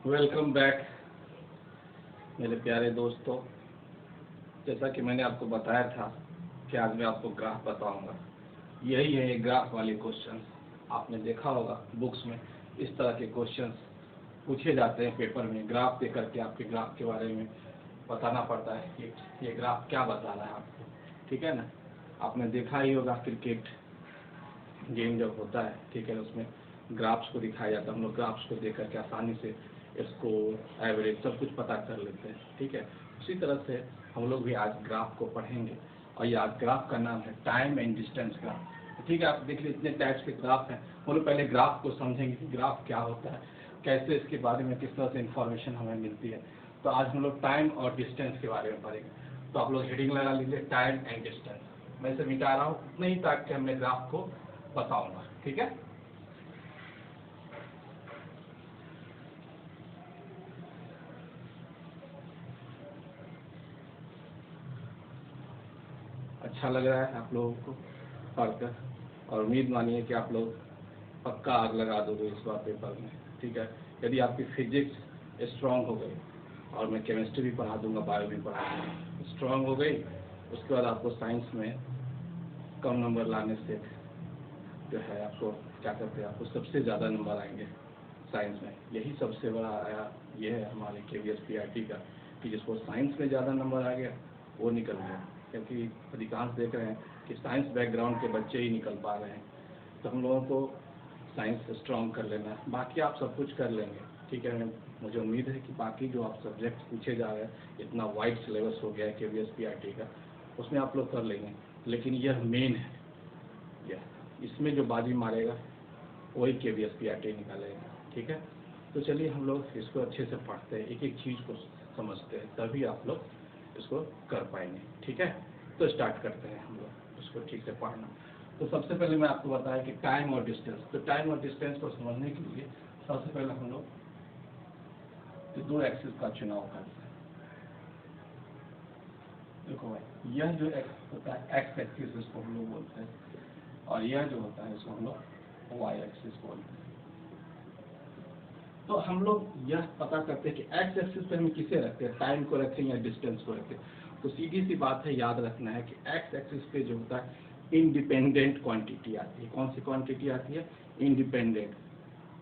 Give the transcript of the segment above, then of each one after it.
Welcome back मेरे प्यारे दोस्तों। जैसा कि मैंने आपको बताया था कि आज मैं आपको ग्राफ बताऊंगा। यही है ये ग्राफ वाले क्वेश्चंस। आपने देखा होगा बुक्स में इस तरह के क्वेश्चंस पूछे जाते हैं पेपर में। ग्राफ दे करके आपके ग्राफ के बारे में बताना पड़ता है कि ये ग्राफ क्या बता रहा है आपको, ठीक है ना। आपने देखा ही होगा क्रिकेट गेम जब होता है, ठीक है, उसमें ग्राफ्स को दिखाया जाता है। हम लोग ग्राफ्स को देख करके आसानी से स्कोर एवरेज सब कुछ पता कर लेते हैं, ठीक है। उसी तरह से हम लोग भी आज ग्राफ को पढ़ेंगे और ये आज ग्राफ का नाम है टाइम एंड डिस्टेंस ग्राफ। ठीक है, आप देख लीजिए इतने टाइप्स के ग्राफ हैं। हम लोग पहले ग्राफ को समझेंगे कि ग्राफ क्या होता है, कैसे इसके बारे में किस तरह से इंफॉर्मेशन हमें मिलती है। तो आज हम लोग टाइम और डिस्टेंस के बारे में पढ़ेंगे। तो आप लोग हेडिंग लगा लीजिए टाइम एंड डिस्टेंस। मैं इसे मिटा रहा हूँ उतने ही तक के हमने ग्राफ को बताऊंगा, ठीक है। अच्छा लग रहा है आप लोगों को पढ़कर और उम्मीद मानिए कि आप लोग पक्का आग लगा दोगे इस बार पेपर में, ठीक है। यदि आपकी फिजिक्स स्ट्रांग हो गई और मैं केमिस्ट्री भी पढ़ा दूंगा, बायो भी पढ़ा दूंगा, स्ट्रांग हो गई, उसके बाद आपको साइंस में कम नंबर लाने से जो है आपको क्या करते हैं, आपको सबसे ज़्यादा नंबर आएंगे साइंस में। यही सबसे बड़ा आया ये है हमारे KVS PRT का कि जिसको साइंस में ज़्यादा नंबर आ गया वो निकल गया। क्योंकि अधिकांश देख रहे हैं कि साइंस बैकग्राउंड के बच्चे ही निकल पा रहे हैं। तो हम लोगों को साइंस स्ट्रॉन्ग कर लेना है, बाकी आप सब कुछ कर लेंगे, ठीक है। मुझे उम्मीद है कि बाकी जो आप सब्जेक्ट पूछे जा रहे हैं, इतना वाइड सिलेबस हो गया है KVS PRT का, उसमें आप लोग कर लेंगे। लेकिन यह मेन है, यह इसमें जो बाजी मारेगा वही KVS PRT निकालेगा, ठीक है। तो चलिए हम लोग इसको अच्छे से पढ़ते हैं, एक एक चीज़ को समझते हैं, तभी आप लोग इसको कर पाएंगे, ठीक है। तो स्टार्ट करते हैं हम लोग इसको ठीक से पढ़ना। तो सबसे पहले मैं आपको बताया कि टाइम और डिस्टेंस। तो टाइम और डिस्टेंस को समझने के लिए सबसे पहले हम लोग दो एक्सिस का चुनाव करते हैं। देखो भाई, यह जो एक्स होता है एक्स एक्सिस, इसको हम लोग बोलते हैं, और यह जो होता है इसको हम लोग वाई एक्सिस बोलते हैं। तो हम लोग यह पता करते हैं कि एक्स एक्सिस पे हम किसे रखते हैं, टाइम को रखें या डिस्टेंस को रखें। तो सीधी सी बात है, याद रखना है कि एक्स एक्सिस पे जो होता है इंडिपेंडेंट क्वांटिटी आती है। कौन सी क्वांटिटी आती है? इंडिपेंडेंट,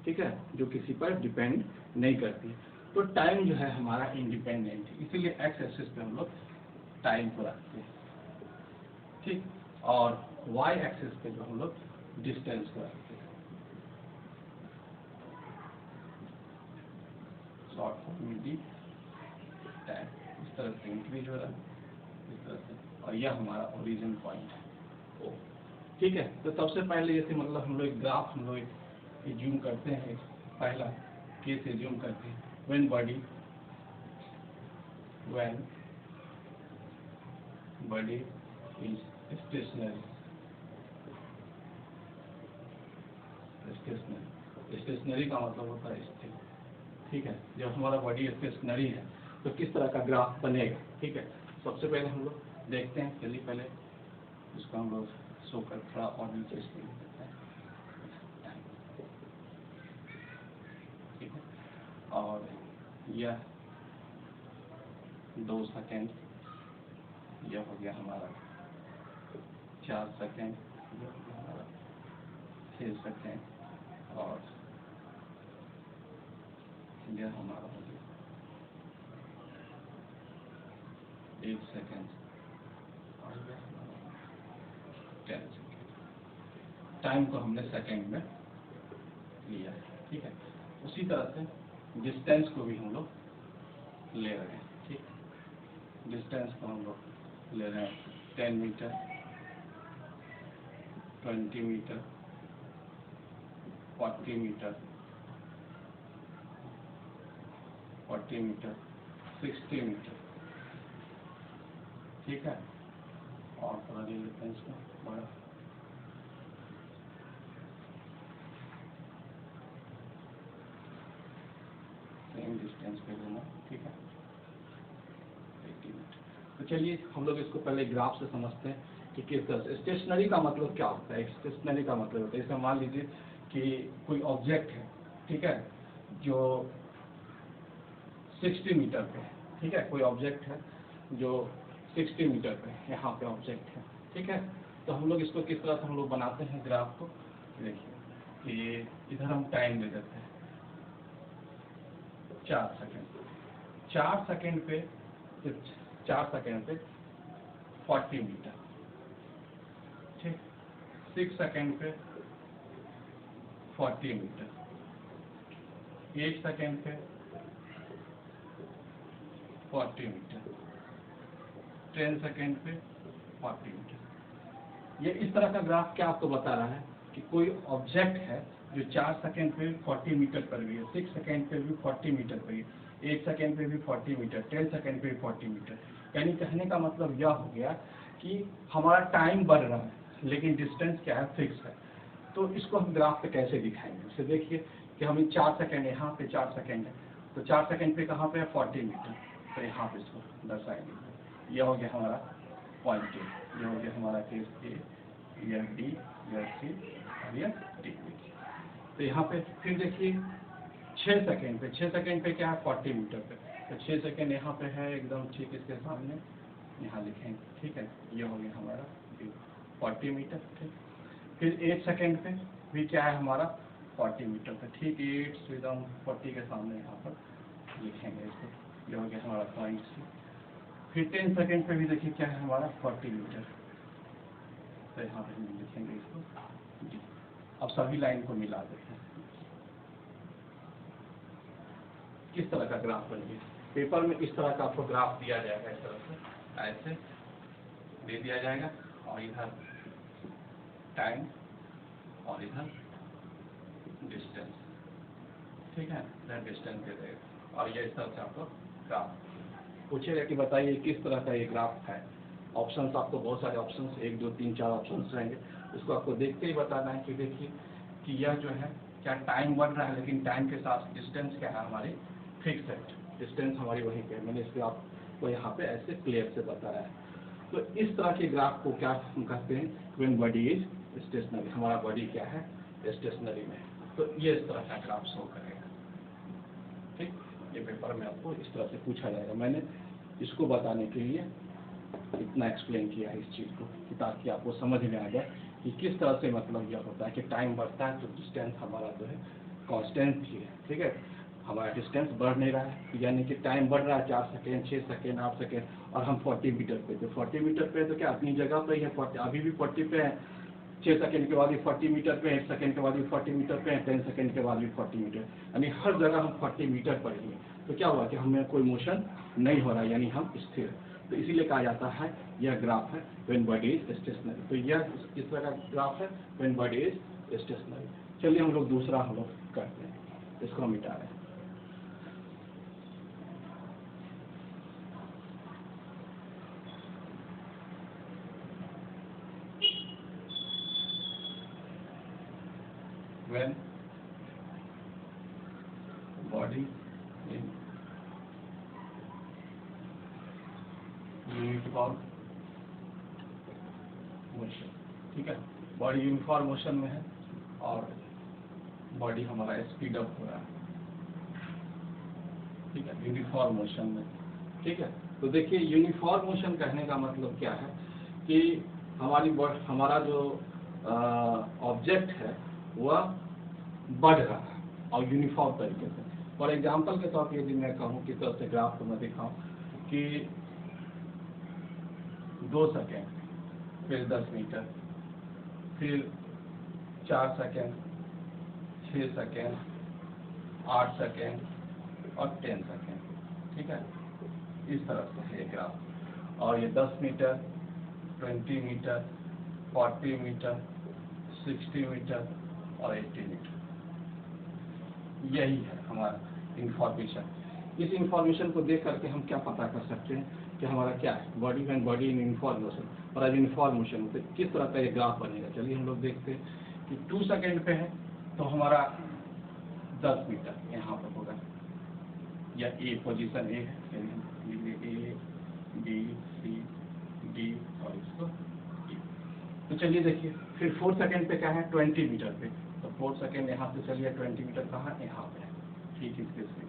ठीक है, जो किसी पर डिपेंड नहीं करती। तो टाइम जो है हमारा इंडिपेंडेंट है, इसीलिए एक्स एक्सिस पे हम लोग टाइम को रखते हैं, ठीक। और वाई एक्सिस पे जो हम लोग डिस्टेंस को रखते हैं, शॉर्ट फॉर्म में डी टाइम। इस तरह से इंक्रीज हो रहा है, इस तरह से, और यह हमारा ओरिजिन पॉइंट है ओ, ठीक है। तो सबसे पहले जैसे मतलब हम लोग ग्राफ हम लोग जूम करते हैं, पहला केस जूम करते हैं, when body is stationary. Stationary का मतलब होता है स्थिर, ठीक है। जब हमारा बॉडी स्टेशनरी है तो किस तरह का ग्राफ बनेगा, ठीक है। सबसे पहले हम लोग देखते हैं, चलिए पहले इसको हम लोग शो कर थोड़ा और नीचे स्क्रीन करते हैं, ठीक है। और यह 2 सेकेंड, यह हो गया हमारा 4 सेकेंड, यह हो गया हमारा 6 सेकेंड, और यह हमारा हो गया 1 सेकेंड, और यह हमारा 10 सेकेंड। टाइम को हमने सेकेंड में लिया है, ठीक है। उसी तरह से डिस्टेंस को भी हम लोग ले रहे हैं, ठीक। डिस्टेंस को हम लोग ले रहे हैं 10 मीटर, 20 मीटर, 40 मीटर, 60 मीटर, ठीक है। और थोड़ा ले लेते हैं इसको बड़ा, सेम डिस्टेंस पे लेना, ठीक है, 80 मीटर। तो चलिए हम लोग इसको पहले ग्राफ से समझते हैं कि किस तरह से। स्टेशनरी का मतलब क्या होता है? स्टेशनरी का मतलब होता है, जैसे मान लीजिए कि कोई ऑब्जेक्ट है, ठीक है, जो 60 मीटर पे, ठीक है, कोई ऑब्जेक्ट है जो 60 मीटर पे यहाँ पे ऑब्जेक्ट है, ठीक है। तो हम लोग इसको किस तरह से हम लोग बनाते हैं ग्राफ को, देखिए कि इधर हम टाइम दे देते हैं 4 सेकेंड, 4 सेकेंड पे 4 सेकेंड पे 40 मीटर, ठीक, 6 सेकेंड पे 40 मीटर, 8 सेकेंड पे 40 मीटर, 10 सेकेंड पे 40 मीटर। ये इस तरह का ग्राफ क्या आपको बता रहा है कि कोई ऑब्जेक्ट है जो 4 सेकेंड पे 40 मीटर पर भी है, 6 सेकेंड पे भी 40 मीटर पर है, 8 सेकेंड पे भी 40 मीटर, 10 सेकेंड पे भी 40 मीटर। यानी कहने का मतलब यह हो गया कि हमारा टाइम बढ़ रहा है लेकिन डिस्टेंस क्या है, फिक्स है। तो इसको हम ग्राफ पे कैसे दिखाएंगे, उसे देखिए कि हमें 4 सेकेंड, यहाँ पे 4 सेकेंड है, तो 4 सेकेंड पे कहाँ पे है 40 मीटर, तो यहाँ पे इसको दर्शाएंगे। यह हो गया हमारा पॉइंट ए, यह हो गया हमारा केस ए, यह डी, यह सी और यह डी। तो यहाँ पे फिर देखिए 6 सेकेंड पे, 6 सेकेंड पे क्या है 40 मीटर पे, तो 6 सेकेंड यहाँ पे है एकदम ठीक इसके सामने, यहाँ लिखेंगे, ठीक है। ये हो गया हमारा 40 मीटर, ठीक। फिर 8 सेकेंड पे भी क्या है हमारा 40 मीटर पे, ठीक, 8 एकदम 40 के सामने यहाँ पर लिखेंगे इसको, ये हो गया हमारा पॉइंट सी। फिर 10 सेकेंड पे भी देखिए क्या है हमारा 40 मीटर, तो यहाँ पे हम लिखेंगे इसको डी। अब सभी लाइन को मिला देते हैं, किस तरह का ग्राफ बन गया। पेपर में इस तरह का आपको ग्राफ दिया जाएगा, इस तरह से ऐसे दे दिया जाएगा, और इधर टाइम और इधर डिस्टेंस, ठीक है, इधर डिस्टेंस दे देगा, और ये इस तरह से आपको ग्राफ पूछेगा कि बताइए किस तरह का ये ग्राफ है। ऑप्शंस आपको बहुत सारे ऑप्शंस, 1 2 3 4 ऑप्शंस रहेंगे, उसको आपको देखते ही बताना है कि देखिए कि यह जो है क्या टाइम बढ़ रहा है लेकिन टाइम के साथ डिस्टेंस क्या है हमारी फिक्स है, डिस्टेंस हमारी वहीं पे, मैंने इसको आपको यहाँ पे ऐसे क्लियर से बताया है। तो इस तरह के ग्राफ को क्या हम कहते हैं, व्हेन बॉडी इज स्टेशनरी, हमारा बॉडी क्या है स्टेशनरी में, तो ये इस तरह का ग्राफ शो करेगा, ठीक। ये पेपर में आपको इस तरह से पूछा जाएगा, मैंने इसको बताने के लिए इतना एक्सप्लेन किया है इस चीज़ को, कि ताकि आपको समझ में आ जाए कि किस तरह से मतलब यह होता है कि टाइम बढ़ता है तो डिस्टेंस हमारा जो है कांस्टेंट ही है, ठीक है, हमारा डिस्टेंस बढ़ नहीं रहा है, यानी कि टाइम बढ़ रहा है 4 सेकेंड, 6 सेकेंड, 8 सेकेंड, और हम 40 मीटर पे, तो 40 मीटर पे तो क्या अपनी जगह पर ही है, 40 अभी भी 40 पे है, 6 सेकेंड के बाद भी 40 मीटर पे, 8 सेकेंड के बाद भी 40 मीटर पे, 10 सेकेंड के बाद भी 40 मीटर, यानी हर जगह हम 40 मीटर पर ही हैं। तो क्या हुआ कि हमें कोई मोशन नहीं हो रहा, यानी हम स्थिर, तो इसीलिए कहा जाता है यह ग्राफ है व्हेन बॉडी इज स्टेशनरी। तो यह इस तरह का ग्राफ है व्हेन बॉडी इज स्टेशनरी। चलिए हम लोग दूसरा हम लोग करते हैं, इसको हम मिटा रहे हैं। When body in uniform motion, ठीक है, बॉडी यूनिफॉर्म मोशन में है और बॉडी हमारा स्पीड अप हो रहा है, ठीक है, यूनिफॉर्म मोशन में, ठीक है। तो देखिए यूनिफॉर्म मोशन कहने का मतलब क्या है कि हमारा जो ऑब्जेक्ट है वह बढ़ रहा है और यूनिफॉर्म तरीके से। फॉर एग्जांपल के तौर पर यदि मैं कहूँ किस तरह से ग्राफ को मैं दिखाऊं कि 2 सेकेंड, फिर 10 मीटर, फिर 4 सेकेंड, 6 सेकेंड, 8 सेकेंड और 10 सेकेंड, ठीक है, इस तरह से है ग्राफ। और ये 10 मीटर, 20 मीटर, 40 मीटर, 60 मीटर और 80 मीटर, यही है हमारा इंफॉर्मेशन। इस इंफॉर्मेशन को देख करके हम क्या पता कर सकते हैं कि हमारा क्या है body and body in uniform motion, और अब यूनिफॉर्म मोशन होते किस तरह का ये ग्राफ बनेगा। चलिए हम लोग देखते हैं कि 2 सेकेंड पे है तो हमारा 10 मीटर यहाँ पर होगा, या ए पोजीशन ए है, ए बी सी डी और इसको ई। तो चलिए देखिए फिर 4 सेकेंड पे क्या है 20 मीटर पे, तो 4 सेकेंड यहाँ से चलिए 20 मीटर कहाँ यहाँ पे है, ठीक इसके से,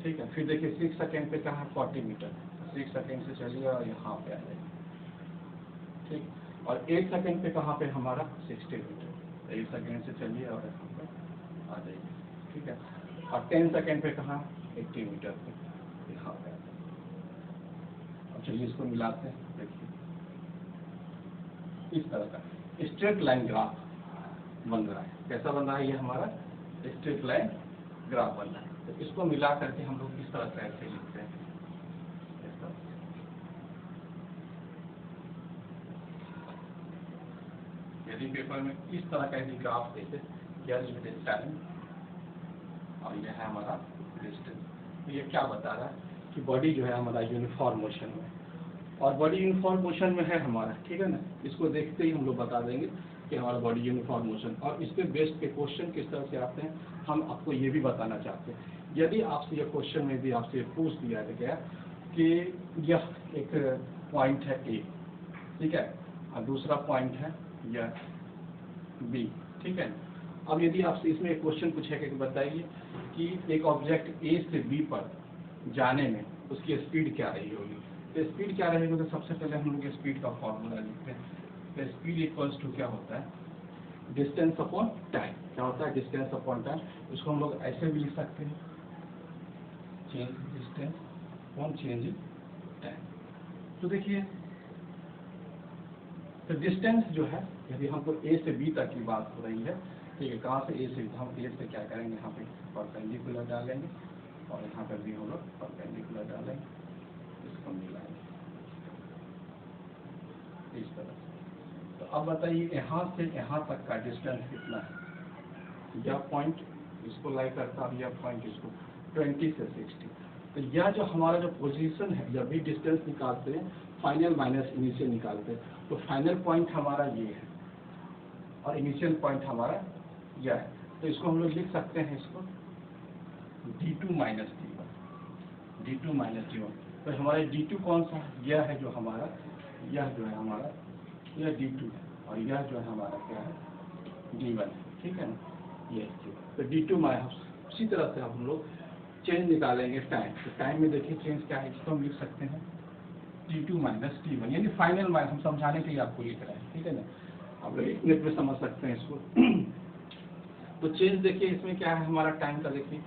ठीक है। फिर देखिए 6 सेकेंड पे कहाँ 40 मीटर, 6 सेकेंड से चलिए और यहाँ पे आ जाएगा, ठीक। और 8 सेकेंड पे कहाँ पे हमारा 60 मीटर, 8 सेकेंड से चलिए और यहाँ पे आ जाएगी, ठीक है। और 10 सेकेंड पे कहाँ 80 मीटर पे यहाँ पे आ जाएगा। अब चलिए इसको मिलाते हैं, देखिए इस तरह का स्ट्रेट लाइन ग्राफ बन रहा है। कैसा बन रहा है ये हमारा स्ट्रेट लाइन ग्राफ बन रहा है। तो इसको मिला करके हम लोग इस तरह से ऐसे लिखते हैं, इस तरह से। यदि पेपर में इस तरह का यदि ग्राफ देते, यह लिखते टाइम और यह है हमारा डिस्टेंस, तो ये क्या बता रहा है कि बॉडी जो है हमारा यूनिफॉर्म मोशन में, और बॉडी यूनिफॉर्म मोशन में है हमारा, ठीक है ना। इसको देखते ही हम लोग बता देंगे कि हमारा बॉडी यूनिफॉर्म मोशन। और इस पे बेस्ड पे क्वेश्चन किस तरह से आते हैं हम आपको ये भी बताना चाहते हैं। यदि आपसे ये क्वेश्चन में भी आपसे पूछ दिया गया कि यह एक पॉइंट है ए, ठीक है, और दूसरा पॉइंट है यह बी, ठीक है। अब यदि आपसे इसमें एक क्वेश्चन पूछेगा कि बताइए कि एक ऑब्जेक्ट ए से बी पर जाने में उसकी स्पीड क्या रही होगी। तो स्पीड क्या रहेगी, तो सबसे पहले हम लोग स्पीड का फॉर्मूला लिखते हैं। तो स्पीड इक्वल्स टू क्या होता है, डिस्टेंस अपॉन टाइम। क्या होता है, डिस्टेंस अपॉन टाइम। इसको हम लोग ऐसे भी लिख सकते हैं, change distance upon change in time. तो देखिए, तो डिस्टेंस जो है, यदि हमको ए से बी तक की बात हो रही है, ठीक है, कहाँ से ए से, हम ए से क्या करेंगे, यहाँ पे परपेंडिकुलर डालेंगे और यहाँ पर भी हम लोग परपेंडिकुलर डालेंगे, इसको मिलाएंगे इस तरह से। तो अब बताइए यहाँ से यहाँ तक का डिस्टेंस कितना है। यह पॉइंट इसको लाई करता है, यह पॉइंट इसको 20 से 60। तो यह जो हमारा जो पोजीशन है, जब भी डिस्टेंस निकालते हैं फाइनल माइनस इनिशियल निकालते हैं, तो फाइनल पॉइंट हमारा ये है और इनिशियल पॉइंट हमारा यह है। तो इसको हम लोग लिख सकते हैं, इसको d2 minus d1, d2 minus d1। तो हमारा d2 कौन सा है, यह है जो हमारा, यह जो है हमारा, यह d2 है, और यह जो है हमारा क्या है, d1 है, ठीक है ना, ये। तो d2 माइनस, उसी तरह से हम लोग चेंज निकालेंगे टाइम। तो टाइम में देखिए चेंज क्या है, इसको हम लिख सकते हैं t2 माइनस t1, यानी फाइनल माइनस, हम समझाने के लिए आपको लिख रहे हैं, ठीक है ना। आप लोग एक मिनट में समझ सकते हैं इसको। तो चेंज देखिए इसमें क्या है, हमारा टाइम का देखिए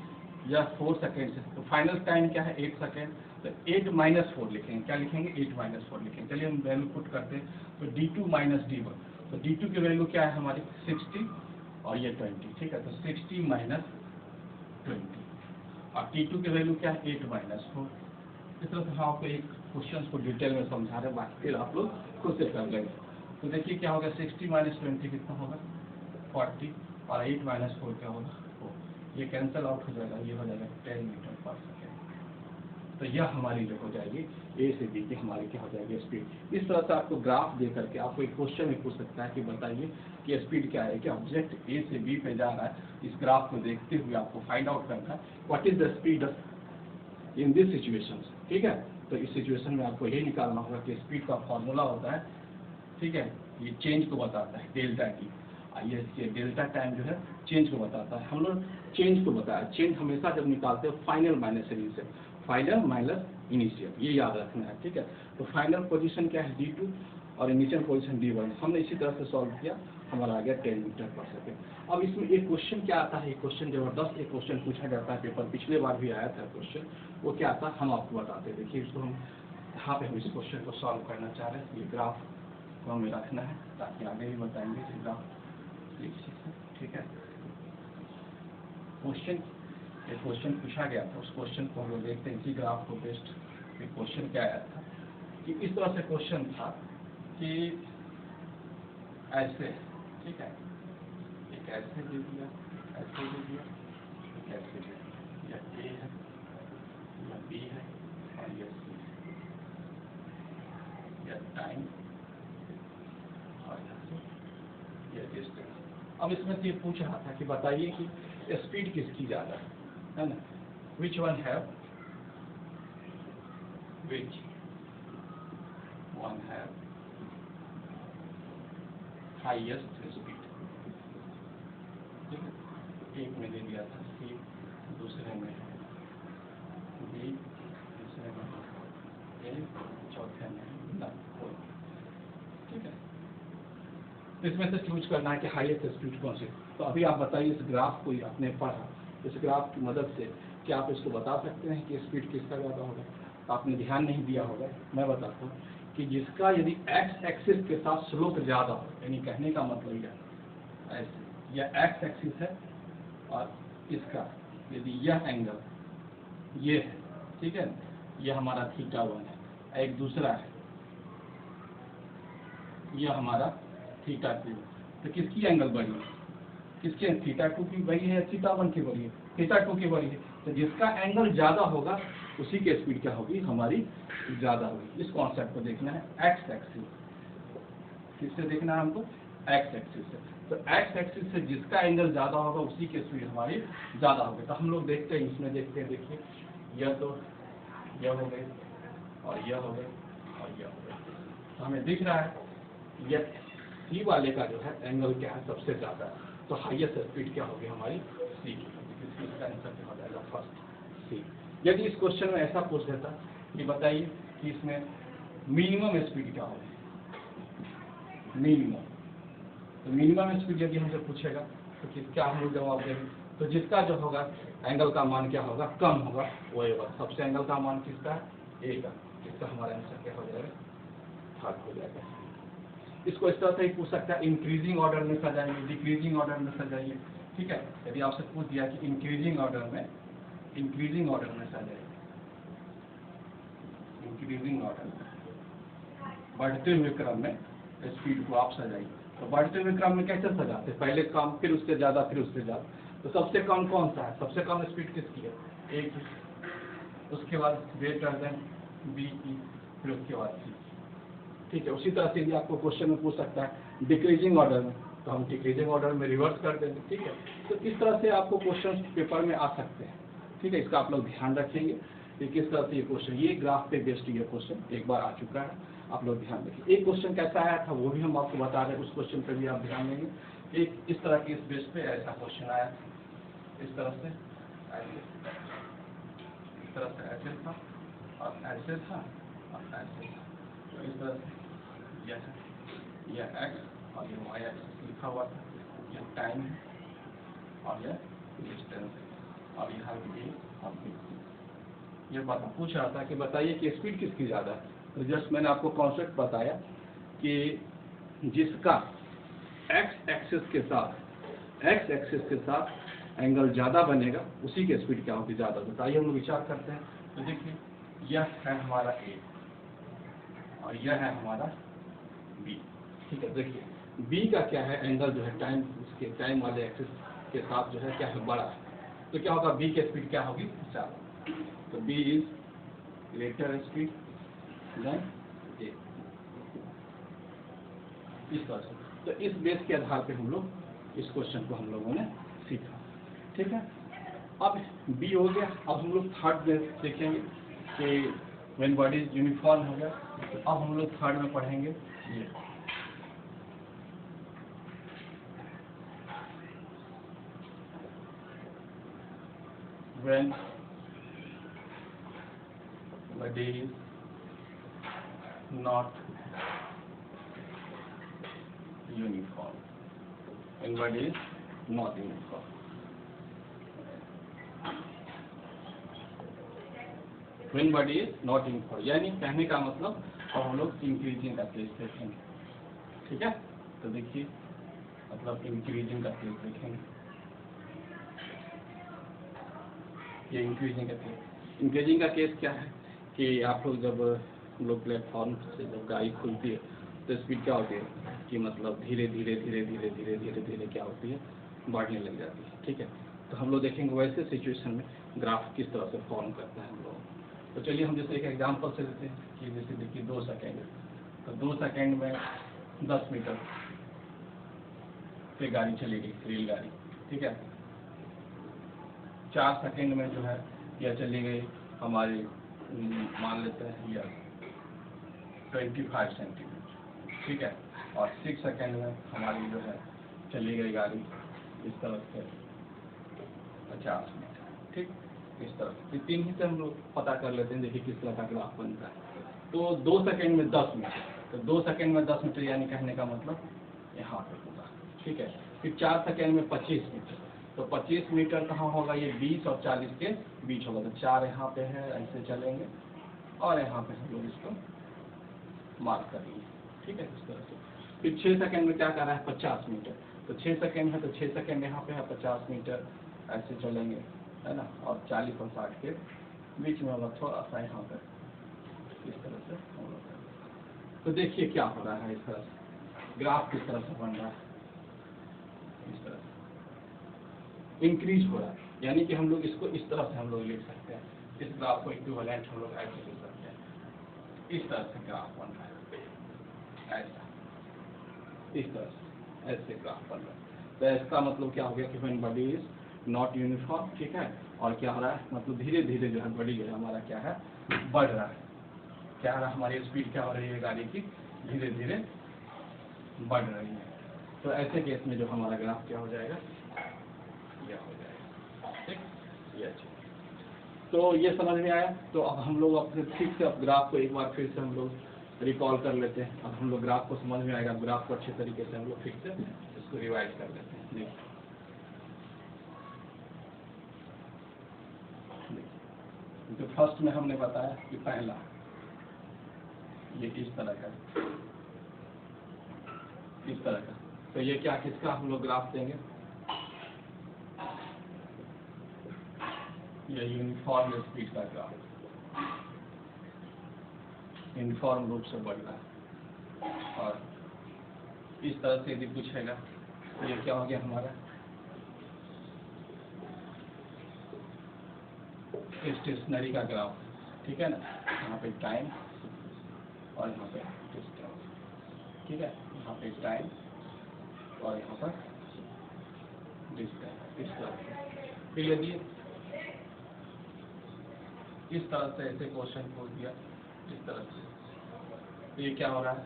यह 4 सेकेंड से, तो फाइनल टाइम क्या है 8 सेकेंड। तो 8 माइनस 4 लिखेंगे, क्या लिखेंगे, 8 माइनस 4 लिखेंगे। चलिए हम वैल्यू पुट करते हैं। तो d2 माइनस d1, तो d2 की वैल्यू क्या है हमारी 60 और ये 20, ठीक है। तो 60 माइनस 20 और t2 की वैल्यू क्या है 8 माइनस 4। इस तरह से हम आपको एक क्वेश्चन को डिटेल में समझा रहे हैं, बाकी फिर आप लोग खुद से कर लेंगे। तो देखिए क्या होगा, 60 माइनस 20 कितना होगा 40, और 8 माइनस 4 क्या होगा 4। ये कैंसिल आउट हो जाएगा, ये हो जाएगा 10 मीटर पर सेकेंड। तो यह हमारी जो हो जाएगी ए से बी की हमारी क्या हो जाएगी स्पीड। इस तरह से आपको ग्राफ दे करके आपको एक क्वेश्चन में पूछ सकता है कि बताइए कि स्पीड क्या है, कि ऑब्जेक्ट ए से बी पे जा रहा है। इस ग्राफ को देखते हुए आपको फाइंड आउट करना है what is the speed in this situation, ठीक है। तो इस सिचुएशन में आपको यही निकालना होगा कि स्पीड का फॉर्मूला होता है, ठीक है, ये चेंज को बताता है डेल्टा टी। ये डेल्टा टाइम जो है चेंज को बताता है। हम लोग चेंज को बताया, चेंज हमेशा जब निकालते हैं final minus initial, final minus initial, ये याद रखना है, ठीक है। तो फाइनल पोजीशन क्या है d2 और इनिशियल पोजीशन d1। हमने इसी तरह से सॉल्व किया, हमारा आ गया 10 मीटर पर सेकेंड। अब इसमें एक क्वेश्चन क्या आता है, एक क्वेश्चन जबरदस्त एक क्वेश्चन पूछा जाता है पेपर, पिछले बार भी आया था क्वेश्चन। वो क्या आता है हम आपको बताते हैं। देखिए इसको हम यहाँ पे हम इस क्वेश्चन को सॉल्व करना चाह रहे हैं। ये ग्राफ को हमें रखना है ताकि आगे भी बताएंगे कि ग्राफ, ठीक है। क्वेश्चन, एक क्वेश्चन पूछा गया था, उस क्वेश्चन को हम लोग देखते हैं। इसी ग्राफ को बेस्ड एक क्वेश्चन क्या आया था कि इस तरह से क्वेश्चन था कि ऐसे, ठीक है, एक ऐसे दे दिया, ऐसे दे दिया, एक ऐसे दे दिया, यह ए है, यह बी है और यह सी है, यह टाइम और यह डिस्टेंस। अब इसमें से ये पूछ रहा था कि बताइए कि स्पीड किसकी ज़्यादा है ना, which one have highest speed. ठीक है, एक में दे दिया था सी, दूसरे में बी, तीसरे में ए, चौथे में नन। ठीक है, तो इसमें से चूज करना है कि हाईएस्ट स्पीड कौन सी। तो अभी आप बताइए, इस ग्राफ को आपने पढ़ा, इस ग्राफ की मदद से क्या आप इसको बता सकते हैं कि स्पीड किसका ज़्यादा होगा? आपने ध्यान नहीं दिया होगा, मैं बताता हूँ कि जिसका यदि एक्स एक्सिस के साथ स्लोप ज़्यादा हो, यानी कहने का मतलब यह यह एक्स एक्सिस है और इसका यदि यह एंगल ये है, ठीक है, यह हमारा θ1 है, एक दूसरा है यह हमारा θ2, तो किसकी एंगल बड़ी है? किसके θ2 की बड़ी है, θ1 की बड़ी है? θ2 की बड़ी है। तो जिसका एंगल ज़्यादा होगा उसी की स्पीड क्या होगी, हमारी ज़्यादा होगी। इस कॉन्सेप्ट को देखना है एक्स एक्सिस, किससे देखना है हमको? एक्स एक्सिस से। तो एक्स एक्सिस से जिसका एंगल ज़्यादा होगा उसी की स्पीड हमारी ज़्यादा होगी। तो हम लोग देखते हैं, इसमें देखते हैं, देखिए यह तो यह हो गई और यह हो गई और यह हो गई, तो हमें दिख रहा है यह सी वाले का जो है एंगल क्या है, सबसे ज़्यादा है। तो हाईएस्ट स्पीड क्या होगी हमारी? सी की होगी। इसका आंसर क्या हो जाएगा? फर्स्ट सी। यदि इस क्वेश्चन में ऐसा पूछ देता कि बताइए कि इसमें मिनिमम स्पीड क्या होगी, मिनिमम, तो मिनिमम स्पीड यदि हमसे पूछेगा तो क्या हम लोग जवाब देंगे? तो जिसका जो होगा एंगल का मान क्या होगा, कम होगा, वही होगा। सबसे एंगल का मान किसका है? ए का। इसका हमारा आंसर क्या हो जाएगा? थर्ड हो जाएगा। इसको इस तरह से ही पूछ सकता है, इंक्रीजिंग ऑर्डर में सजाइए, डिक्रीजिंग ऑर्डर में सजाइए। ठीक है, यदि आपसे पूछ दिया कि इंक्रीजिंग ऑर्डर में सजाइए, इंक्रीजिंग ऑर्डर में, बढ़ते हुए क्रम में स्पीड को आप सजाइए, तो बढ़ते हुए क्रम में कैसे सजाते? पहले कम, फिर उससे ज़्यादा, फिर उससे ज़्यादा। तो सबसे कम कौन सा है? सबसे कम स्पीड किसकी है? ए की। उसके बाद ग्रेटर देन बी की, फिर उसके बाद सी। ठीक है, उसी तरह से यदि आपको क्वेश्चन में पूछ सकता है डिक्रीजिंग ऑर्डर में, तो हम डिक्रीजिंग ऑर्डर में रिवर्स कर देंगे। ठीक है, तो इस तरह से आपको क्वेश्चन पेपर में आ सकते हैं। ठीक है, इसका आप लोग ध्यान रखेंगे कि किस तरह से ये क्वेश्चन, ये ग्राफ पे बेस्ड ये क्वेश्चन एक बार आ चुका है, आप लोग ध्यान रखिए। एक क्वेश्चन कैसा आया था वो भी हम आपको बता रहे हैं, उस क्वेश्चन पर भी आप ध्यान देंगे। एक इस तरह के इस बेस पे ऐसा क्वेश्चन आया, इस तरह से ऐसे, इस तरह से ऐसे था और ऐसे था और ऐसे था, तो इस तरह से यह एक्स और यह वाई एक्सिस लिखा हुआ था, यह टाइम है और यह डिस्टेंस है और यह बी और बी। ये बात पूछ रहा था कि बताइए कि स्पीड किसकी ज़्यादा है। तो जस्ट मैंने आपको कॉन्सेप्ट बताया कि जिसका एक्स एक्सिस के साथ एंगल ज़्यादा बनेगा उसी की स्पीड क्या होगी, ज़्यादा होगी। तो आइए हम लोग विचार करते हैं। तो देखिए यह है हमारा ए और यह है हमारा बी। ठीक है, देखिए बी का क्या है, एंगल जो है टाइम, उसके टाइम वाले एक्सिस के साथ जो है क्या है, बड़ा है। तो क्या होगा, बी की स्पीड क्या होगी, ज़्यादा। तो B is greater speed than A, इस तरह से। तो इस बेस के आधार पे हम लोग इस क्वेश्चन को हम लोगों ने सीखा। ठीक है, अब बी हो गया। अब हम लोग थर्ड बेस देखेंगे कि व्हेन बॉडी इज यूनिफॉर्म हो गया। तो अब हम लोग थर्ड में पढ़ेंगे ये, when body is not uniform, when body is not uniform, when body is not uniform, यानी कहने का मतलब अब हम लोग इंक्रीजिंग का केस देखेंगे। ठीक है, तो देखिए मतलब इंक्रीजिंग का केस देखेंगे, ये इंक्रीजिंग का केस क्या है कि आप लोग जब लोग प्लेटफॉर्म से जब गाड़ी खुलती है तो स्पीड क्या होती है कि मतलब धीरे धीरे धीरे धीरे धीरे धीरे धीरे क्या होती है, बढ़ने लग जाती है। ठीक है, तो हम लोग देखेंगे वैसे सिचुएशन में ग्राफ किस तरह से फॉर्म करता है हम लोग। तो चलिए हम जैसे एक एग्जांपल से लेते हैं कि जैसे देखिए 2 सेकेंड, तो 2 सेकेंड में 10 मीटर पे गाड़ी चलेगी, रेलगाड़ी। ठीक है, 4 सेकेंड में जो है यह चली गई हमारी, मान लेते हैं यह 25 सेंटीमीटर। ठीक है, और 6 सेकेंड में हमारी जो है चली गई गाड़ी इस तरफ से 50 मीटर। ठीक, इस तरह ये 3 ही से हम लोग पता कर लेते हैं। देखिए किस तरह का ग्राफ बनता है। तो 2 सेकंड में 10 मीटर, तो 2 सेकंड में 10 मीटर यानी कहने का मतलब यहाँ पे होगा, ठीक है। फिर 4 सेकंड में 25 मीटर, तो 25 मीटर कहाँ होगा, ये 20 और 40 के बीच होगा। तो 4 यहाँ पे है, ऐसे चलेंगे और यहाँ पे हम लोग इसको मार्क करेंगे, ठीक है, इस तरह से। फिर 6 सेकंड में क्या कर रहा है, 50 मीटर, तो 6 सेकंड है तो 6 सेकंड यहाँ पे है, 50 मीटर ऐसे चलेंगे, है ना। और 40 और 60 के बीच में होगा, थोड़ा सा यहाँ पर इस तरह से हम लोग। तो देखिए क्या हो रहा है, इस तरह से ग्राफ किस तरह से बन रहा है, इस तरह से इंक्रीज हो रहा है। यानी कि हम लोग इसको इस तरह से हम लोग लिख सकते हैं, इस ग्राफ को इक्विवेलेंट हम लोग ऐसे लिख सकते हैं, इस तरह से ग्राफ बन रहा है, ऐसा इस तरह से ऐसे ग्राफ बन रहा है। तो इसका मतलब क्या हो गया कि when body is not uniform, ठीक है। और क्या हो रहा है, मतलब धीरे धीरे जो है बॉडी जो है हमारा क्या है, बढ़ रहा है। क्या हो रहा है, हमारी स्पीड क्या हो रही है गाड़ी की, धीरे धीरे बढ़ रही है। तो ऐसे केस में जो हमारा ग्राफ क्या हो जाएगा, यह हो जाएगा, ठीक, ये अच्छा। तो ये समझ में आया। तो अब हम लोग अपने ठीक से अब ग्राफ को एक बार फिर से हम लोग रिकॉल कर लेते हैं। अब हम लोग ग्राफ को समझ में आएगा, ग्राफ को अच्छे तरीके से हम लोग फिर से इसको रिवाइज कर लेते हैं। देखिए तो फर्स्ट में हमने बताया कि पहला ये इस तरह का, इस तरह का। तो ये क्या, किसका हम लोग ग्राफ देंगे, ये यूनिफॉर्म स्पीड का ग्राफ, यूनिफॉर्म रूप से बढ़ रहा है। और इस तरह से यदि पूछेगा तो ये क्या हो गया हमारा, स्टेशनरी का ग्राफ, ठीक है ना। यहाँ पे टाइम और यहाँ पे डिस्टेंस, ठीक है, यहाँ पे टाइम और यहाँ पर डिस्टेंस, इस तरह से। फिर यदि इस तरह से ऐसे क्वेश्चन पूछ दिया इस तरह से, तो ये क्या हो रहा है,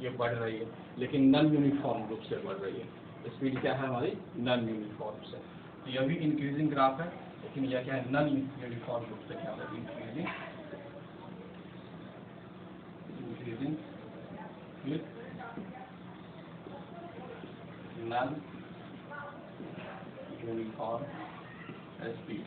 ये बढ़ रही है लेकिन नॉन यूनिफॉर्म रूप से बढ़ रही है। स्पीड क्या है हमारी, नॉन यूनिफॉर्म से। तो यह भी इंक्रीजिंग ग्राफ है, लेकिन यह क्या है, नॉन यूनिफॉर्म रूप से क्या है, increasing with non uniform speed.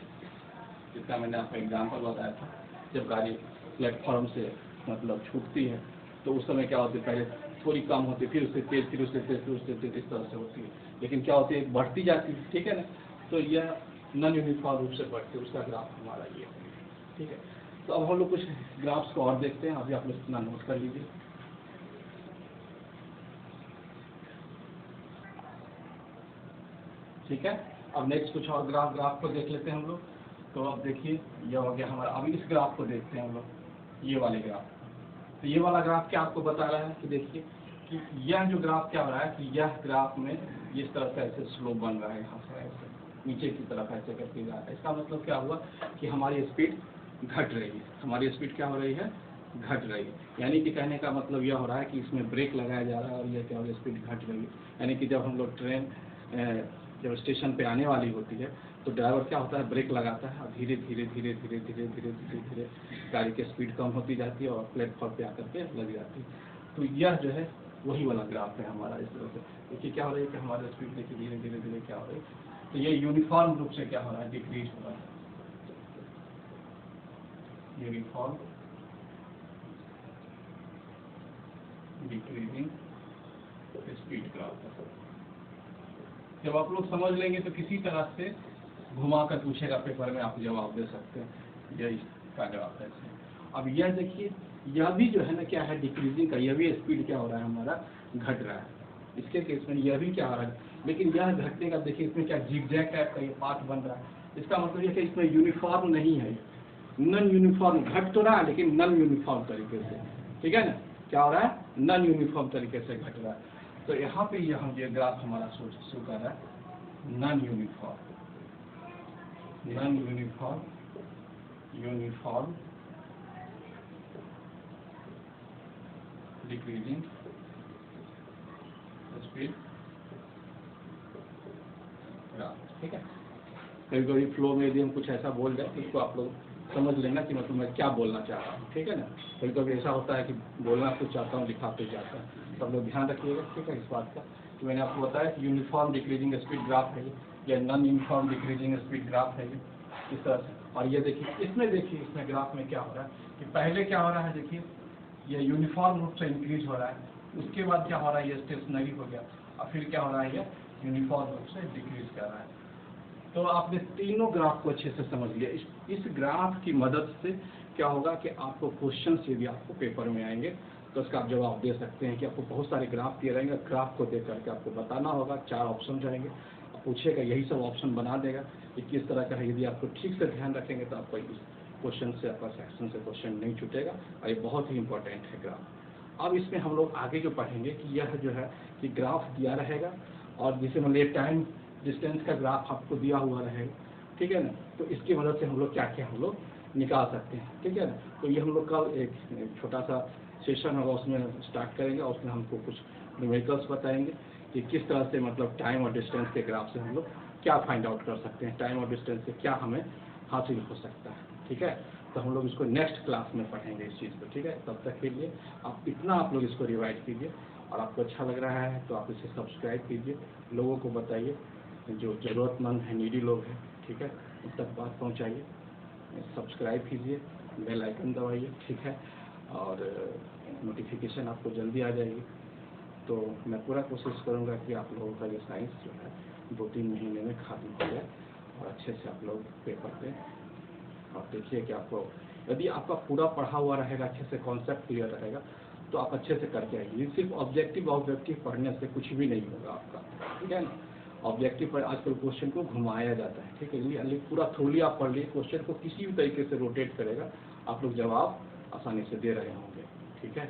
जिसका मैंने आपको एग्जाम्पल बताया था, जब गाड़ी प्लेटफॉर्म से मतलब छूटती है तो उस समय क्या होती है, पहले थोड़ी कम होती है, फिर उससे तेज, फिर उससे तेज, फिर उससे तेज, इस तरह से होती है। लेकिन क्या होती है, बढ़ती जाती है, ठीक है ना। तो यह नॉन यूनिफॉर्म रूप से बढ़ती है, उसका ग्राफ हमारा ये है, ठीक है। तो अब हम लोग कुछ ग्राफ्स को और देखते हैं, अभी आप लोग इतना नोट कर लीजिए, ठीक है। अब नेक्स्ट कुछ और ग्राफ को देख लेते हैं हम लोग। तो अब देखिए यह हो गया हमारा, अभी इस ग्राफ को देखते हैं हम लोग, ये वाले ग्राफ। तो ये वाला ग्राफ क्या आपको बता रहा है कि देखिए कि यह जो ग्राफ क्या हो रहा है कि यह ग्राफ में इस तरह से ऐसे स्लोप बन रहा है, यहाँ से ऐसे नीचे की तरफ ऐसे करके जा रहा है। इसका मतलब क्या हुआ कि हमारी स्पीड घट रही है, हमारी स्पीड क्या हो रही है, घट रही है। यानी कि कहने का मतलब यह हो रहा है कि इसमें ब्रेक लगाया जा रहा है और यह क्या हो रहा है, स्पीड घट रही है। यानी कि जब हम लोग ट्रेन जब स्टेशन पे आने वाली होती है तो ड्राइवर क्या होता है, ब्रेक लगाता है और धीरे धीरे धीरे धीरे धीरे धीरे धीरे धीरे गाड़ी की स्पीड कम होती जाती है और प्लेटफॉर्म पे आकर के लग जाती है। तो यह जो है वही वाला ग्राफ है हमारा, इस तरह से। देखिए क्या हो रही है कि हमारा स्पीड देखिए धीरे धीरे धीरे क्या हो रही है, तो ये यूनिफॉर्म रूप से क्या हो रहा है, डिक्रीज हो रहा है, यूनिफॉर्म डिक्रीजिंग स्पीड ग्राफ है। जब आप लोग समझ लेंगे तो किसी तरह से घुमा कर पूछेगा पेपर में, आप जवाब दे सकते हैं, यही का जवाब है। अब यह देखिए यह भी जो है ना क्या है, डिक्रीजिंग का, यह भी स्पीड क्या हो रहा है हमारा, घट रहा है। इसके केस में यह भी क्या हो रहा है, लेकिन यह घटने का देखिए इसमें क्या जिगजैग टाइप का ये पाथ बन रहा है। इसका मतलब यह कि इसमें यूनिफॉर्म नहीं है, नॉन यूनिफॉर्म, घट तो रहा है लेकिन नॉन यूनिफॉर्म तरीके से, ठीक है ना। क्या हो रहा है, नॉन यूनिफॉर्म तरीके से घट रहा है। तो यहाँ पे ये ग्राफ हमारा शो कर रहा है non uniform, non uniform, uniform decreasing speed graph, ठीक है। कभी कभी फ्लो में यदि हम कुछ ऐसा बोल जाए तो उसको आप लोग समझ लेना कि मतलब मैं क्या बोलना चाह रहा हूँ, ठीक है ना। कभी कभी ऐसा होता है कि बोलना कुछ चाहता हूँ, लिखा कुछ चाहता हूँ, तो आप लोग ध्यान रखिएगा, ठीक है, इस बात का। तो मैंने आपको बताया कि यूनिफॉर्म डिक्रीजिंग स्पीड ग्राफ है ये, या non uniform decreasing speed graph है ये, इस तरह से। और ये देखिए इसमें ग्राफ में क्या हो रहा है कि पहले क्या हो रहा है, देखिए ये यूनिफॉर्म रूप से इंक्रीज हो रहा है, उसके बाद क्या हो रहा है, ये स्टेशनरी हो गया, और फिर क्या हो रहा है, ये यूनिफॉर्म रूप से डिक्रीज कर रहा है। तो आपने तीनों ग्राफ को अच्छे से समझ लिया। इस ग्राफ की मदद से क्या होगा कि आपको क्वेश्चंस यदि आपको पेपर में आएंगे तो उसका आप जवाब दे सकते हैं कि आपको बहुत सारे ग्राफ दिए रहेंगे, ग्राफ को देख करके आपको बताना होगा, 4 ऑप्शन रहेंगे, पूछेगा यही सब ऑप्शन बना देगा कि किस तरह का है। यदि आपको ठीक से ध्यान रखेंगे तो आपको इस क्वेश्चन से, आपका सेक्शन से क्वेश्चन नहीं छूटेगा, और ये बहुत ही इंपॉर्टेंट है ग्राफ। अब इसमें हम लोग आगे जो पढ़ेंगे कि यह जो है कि ग्राफ दिया रहेगा, और जैसे मतलब ये टाइम डिस्टेंस का ग्राफ आपको दिया हुआ रहेगा, ठीक है ना, तो इसकी मदद से हम लोग क्या क्या हम लोग निकाल सकते हैं, ठीक है ना। तो ये हम लोग कल एक छोटा सा सेशन होगा, उसमें स्टार्ट करेंगे, और उसमें हमको कुछ न्यूमेरिकल्स बताएंगे कि किस तरह से मतलब टाइम और डिस्टेंस के ग्राफ से हम लोग क्या फाइंड आउट कर सकते हैं, टाइम और डिस्टेंस से क्या हमें हासिल हो सकता है, ठीक है। तो हम लोग इसको नेक्स्ट क्लास में पढ़ेंगे इस चीज़ को, ठीक है। तब तक के लिए आप लोग इसको रिवाइज कीजिए, और आपको अच्छा लग रहा है तो आप इसे सब्सक्राइब कीजिए, लोगों को बताइए, जो ज़रूरतमंद है, नीडी लोग हैं, ठीक है, उन तक बात पहुंचाइए, सब्सक्राइब कीजिए, बेल आइकन दबाइए, ठीक है, और नोटिफिकेशन आपको जल्दी आ जाएगी। तो मैं पूरा कोशिश करूंगा कि आप लोगों का ये साइंस जो है 2-3 महीने में खत्म हो जाए, और अच्छे से आप लोग पेपर दें। और देखिए कि आपको यदि आपका पूरा पढ़ा हुआ रहेगा, अच्छे से कॉन्सेप्ट क्लियर रहेगा, तो आप अच्छे से करके आइए। सिर्फ ऑब्जेक्टिव पढ़ने से कुछ भी नहीं होगा आपका, ठीक है ना। ऑब्जेक्टिव पर आजकल क्वेश्चन को घुमाया जाता है, ठीक है, इसलिए पूरा थ्रोली आप पढ़ लीजिए, क्वेश्चन को किसी भी तरीके से रोटेट करेगा, आप लोग जवाब आसानी से दे रहे होंगे, ठीक है।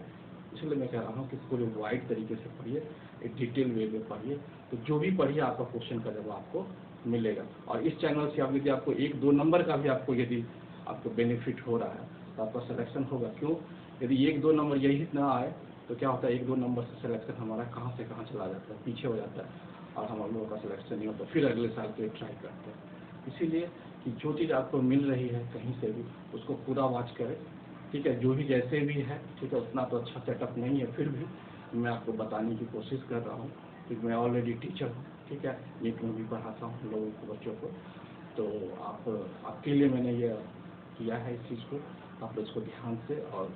इसलिए मैं कह रहा हूँ कि पूरे वाइड तरीके से पढ़िए, एक डिटेल वे में पढ़िए, तो जो भी पढ़िए आपका क्वेश्चन का जवाब आपको मिलेगा। और इस चैनल से आप यदि आपको 1-2 नंबर का भी आपको यदि आपको बेनिफिट हो रहा है तो आपका सिलेक्शन होगा। क्यों? यदि 1-2 नंबर यही ना आए तो क्या होता है, 1-2 नंबर से सिलेक्शन हमारा कहाँ से कहाँ चला जाता है, पीछे हो जाता है, और हम लोगों का सिलेक्शन नहीं होता, फिर अगले साल के ट्राई करते हैं। इसीलिए कि जो चीज़ आपको मिल रही है कहीं से भी, उसको पूरा वॉच करें, ठीक है। जो भी जैसे भी है, ठीक है, उतना तो अच्छा सेटअप नहीं है, फिर भी मैं आपको बताने की कोशिश कर रहा हूँ कि मैं ऑलरेडी टीचर हूँ, ठीक है, नीट में भी पढ़ाता हूँ लोगों को, बच्चों को। तो आपके लिए मैंने ये किया है इस चीज़ को, आप लोग इसको ध्यान से और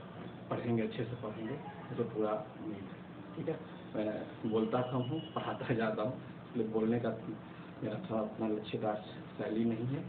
पढ़ेंगे, अच्छे से पढ़ेंगे, मुझे पूरा उम्मीद है, ठीक है। मैं बोलता कम हूँ, पढ़ाता ज़्यादा हूँ, इसलिए बोलने का मेरा थोड़ा अपना लक्ष्यदार शैली नहीं है,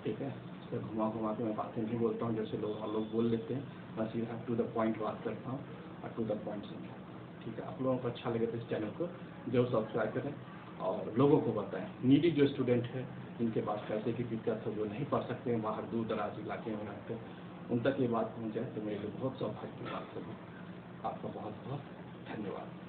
ठीक है। इसलिए घुमा घुमा के मैं बातें नहीं बोलता हूँ जैसे लोग बोल लेते हैं, मैं सीधा टू द पॉइंट बात करता हूँ, और टू द पॉइंट समझाता हूँ, ठीक है। आप लोगों को अच्छा लगे तो इस चैनल को जरूर सब्सक्राइब करें, और लोगों को बताएं, नीडी जो स्टूडेंट है, जिनके पास पैसे की दिक्कत है, जो नहीं पढ़ सकते हैं, बाहर दूर दराज इलाके में रहते हैं, उन तक ये बात पहुँच जाए तो मेरे लिए बहुत सौभाग्य की बात होगी। आपका बहुत बहुत धन्यवाद।